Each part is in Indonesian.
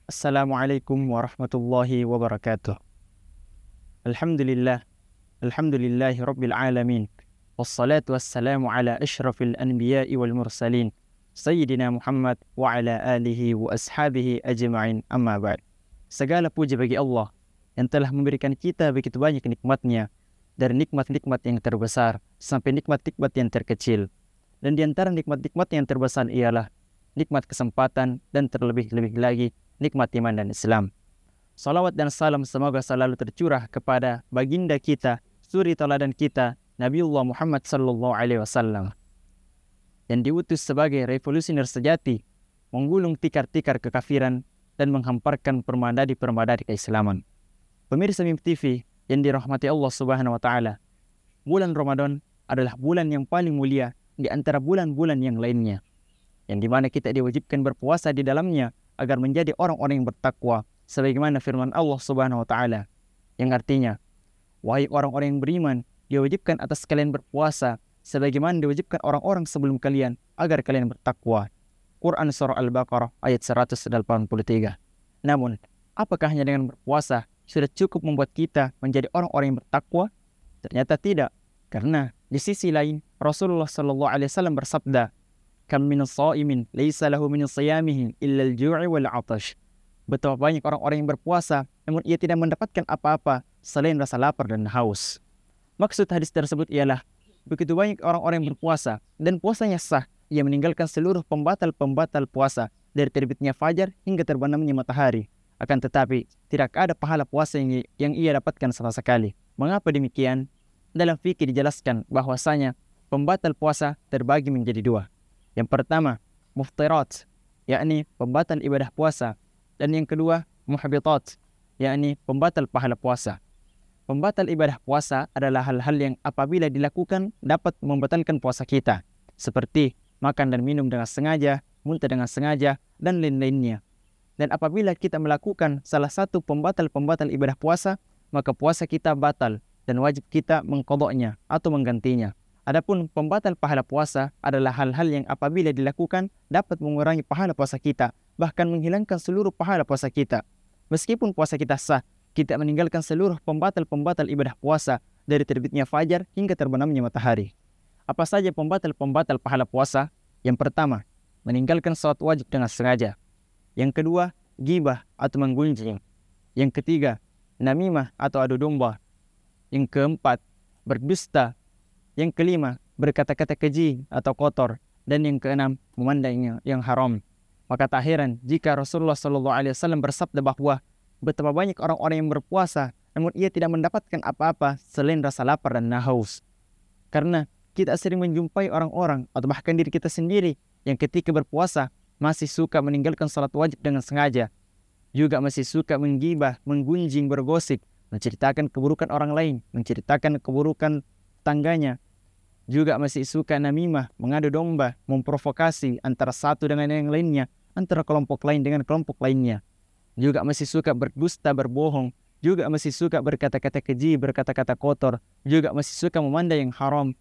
Assalamualaikum warahmatullahi wabarakatuh. Alhamdulillah, alhamdulillahi rabbil alamin. Wassalatu wassalamu ala ashrafil anbiya'i wal mursalin. Sayyidina Muhammad wa ala alihi wa ashabihi ajma'in, amma ba'd. Segala puji bagi Allah yang telah memberikan kita begitu banyak nikmatnya, dari nikmat-nikmat yang terbesar sampai nikmat-nikmat yang terkecil. Dan di antara nikmat-nikmat yang terbesar ialah nikmat kesempatan dan terlebih-lebih lagi nikmat iman dan Islam. Salawat dan salam semoga selalu tercurah kepada baginda kita, suri teladan kita, Nabiullah Muhammad sallallahu alaihi wasallam, yang diutus sebagai revolusioner sejati, menggulung tikar-tikar kekafiran dan menghamparkan permadani-permadani keislaman. Pemirsa MIM TV yang dirahmati Allah Subhanahu wa taala, bulan Ramadan adalah bulan yang paling mulia di antara bulan-bulan yang lainnya, yang dimana kita diwajibkan berpuasa di dalamnya agar menjadi orang-orang yang bertakwa, sebagaimana firman Allah Subhanahu wa taala yang artinya, wahai orang-orang yang beriman, diwajibkan atas kalian berpuasa sebagaimana diwajibkan orang-orang sebelum kalian agar kalian bertakwa. Quran surah Al-Baqarah ayat 183. Namun, apakah hanya dengan berpuasa sudah cukup membuat kita menjadi orang-orang yang bertakwa? Ternyata tidak, karena di sisi lain Rasulullah sallallahu alaihi wasallam bersabda, "Kam min shaimin laisa lahu min siyamihi illa al-ju'i wal 'atash." Betapa banyak orang-orang yang berpuasa namun ia tidak mendapatkan apa-apa selain rasa lapar dan haus. Maksud hadis tersebut ialah begitu banyak orang-orang yang berpuasa dan puasanya sah, ia meninggalkan seluruh pembatal-pembatal puasa dari terbitnya fajar hingga terbenamnya matahari. Akan tetapi tidak ada pahala puasa yang ia dapatkan sama sekali. Mengapa demikian? Dalam fikih dijelaskan bahwasanya pembatal puasa terbagi menjadi dua. Yang pertama, muftirat, yakni pembatal ibadah puasa, dan yang kedua, muhabitat, yakni pembatal pahala puasa. Pembatal ibadah puasa adalah hal-hal yang apabila dilakukan dapat membatalkan puasa kita, seperti makan dan minum dengan sengaja, muntah dengan sengaja, dan lain-lainnya. Dan apabila kita melakukan salah satu pembatal-pembatal ibadah puasa, maka puasa kita batal dan wajib kita mengqadanya atau menggantinya. Adapun pembatal pahala puasa adalah hal-hal yang apabila dilakukan dapat mengurangi pahala puasa kita, bahkan menghilangkan seluruh pahala puasa kita. Meskipun puasa kita sah, kita meninggalkan seluruh pembatal-pembatal ibadah puasa dari terbitnya fajar hingga terbenamnya matahari. Apa saja pembatal-pembatal pahala puasa? Yang pertama, meninggalkan salat wajib dengan sengaja. Yang kedua, ghibah atau menggunjing. Yang ketiga, namimah atau adu domba. Yang keempat, berdusta. Yang kelima, berkata-kata keji atau kotor. Dan yang keenam, memandang yang haram. Maka tak heran jika Rasulullah SAW bersabda bahwa betapa banyak orang-orang yang berpuasa namun ia tidak mendapatkan apa-apa selain rasa lapar dan haus. Karena kita sering menjumpai orang-orang atau bahkan diri kita sendiri yang ketika berpuasa masih suka meninggalkan salat wajib dengan sengaja, juga masih suka menggibah, menggunjing, bergosip, menceritakan keburukan orang lain, menceritakan keburukan tangganya, juga masih suka namimah, mengadu domba, memprovokasi antara satu dengan yang lainnya, antara kelompok lain dengan kelompok lainnya, juga masih suka berdusta, berbohong, juga masih suka berkata-kata keji, berkata-kata kotor, juga masih suka memandang yang haram,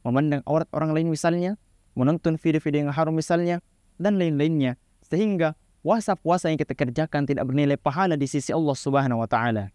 memandang aurat orang lain misalnya, menonton video-video yang haram misalnya, dan lain-lainnya, sehingga puasa-puasa yang kita kerjakan tidak bernilai pahala di sisi Allah Subhanahu wa taala.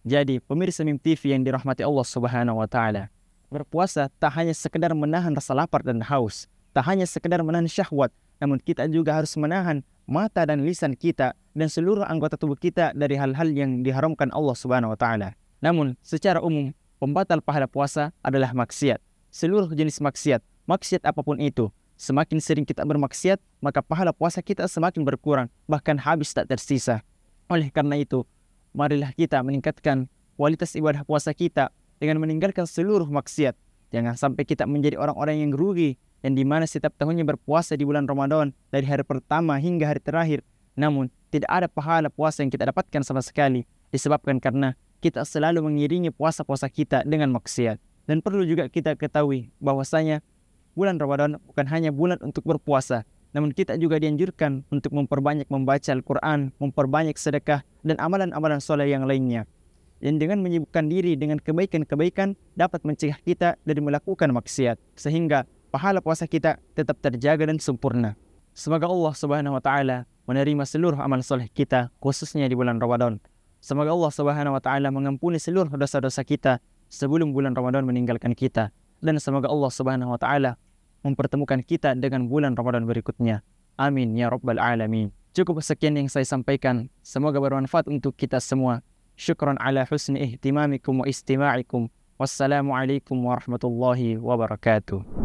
Jadi, pemirsa MIM TV yang dirahmati Allah Subhanahu wa taala, berpuasa tak hanya sekedar menahan rasa lapar dan haus, tak hanya sekedar menahan syahwat, namun kita juga harus menahan mata dan lisan kita dan seluruh anggota tubuh kita dari hal-hal yang diharamkan Allah Subhanahu wa taala. Namun, secara umum, pembatal pahala puasa adalah maksiat. Seluruh jenis maksiat, maksiat apapun itu, semakin sering kita bermaksiat, maka pahala puasa kita semakin berkurang, bahkan habis tak tersisa. Oleh karena itu, marilah kita meningkatkan kualitas ibadah puasa kita dengan meninggalkan seluruh maksiat. Jangan sampai kita menjadi orang-orang yang rugi, yang dimana setiap tahunnya berpuasa di bulan Ramadan dari hari pertama hingga hari terakhir, namun tidak ada pahala puasa yang kita dapatkan sama sekali, disebabkan karena kita selalu mengiringi puasa-puasa kita dengan maksiat. Dan perlu juga kita ketahui bahwasanya bulan Ramadan bukan hanya bulan untuk berpuasa, namun kita juga dianjurkan untuk memperbanyak membaca Al-Quran, memperbanyak sedekah, dan amalan-amalan soleh yang lainnya. Dan dengan menyibukkan diri dengan kebaikan-kebaikan dapat mencegah kita dari melakukan maksiat, sehingga pahala puasa kita tetap terjaga dan sempurna. Semoga Allah Subhanahu wa taala menerima seluruh amal soleh kita, khususnya di bulan Ramadan. Semoga Allah Subhanahu wa taala mengampuni seluruh dosa-dosa kita sebelum bulan Ramadan meninggalkan kita, dan semoga Allah Subhanahu wa taala mempertemukan kita dengan bulan Ramadan berikutnya. Amin ya rabbal alamin. Cukup sekian yang saya sampaikan. Semoga bermanfaat untuk kita semua. Syukran ala husni ihtimamikum wa istima'ikum. Wassalamualaikum warahmatullahi wabarakatuh.